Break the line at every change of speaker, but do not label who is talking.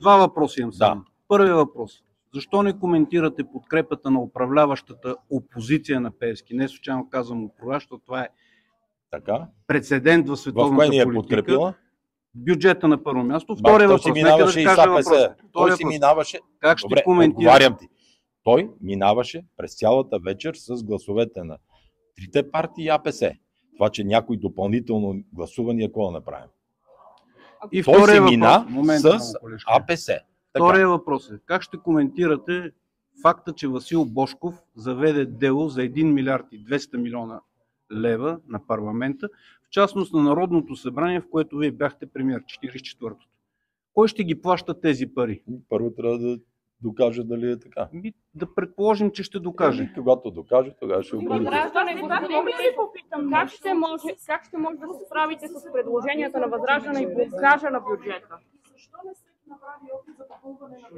Два въпроса имам само.
Да.
Първият въпрос. Защо не коментирате подкрепата на управляващата опозиция на Пеевски? Не случайно казвам управляваща, това е
така.
прецедент в световната
политика. В кое ни е
политика.
подкрепила?
Бюджета на първо място. Втория въпрос.
Той си минаваше и с АПС. Той си минаваше.
Как ще
Добре,
коментирате?
отговарям ти. Той минаваше през цялата вечер с гласовете на трите партии и АПС. Това, че някои допълнително гласувания, какво да направим?
И
той се мина с АПС.
Втория въпрос е, как ще коментирате факта, че Васил Божков заведе дело за 1 милиард и 200 милиона лева на парламента, в частност на Народното събрание, в което вие бяхте премиер, 44-то. Кой ще ги плаща тези пари?
Първо трябва да докаже дали е така.
Да предположим, че ще докаже.
Когато докаже, тогава ще го бъде.
Как ще може да се справите с предложенията на Възраждане и блокажа на бюджета? Защо не се направи опит за попълване на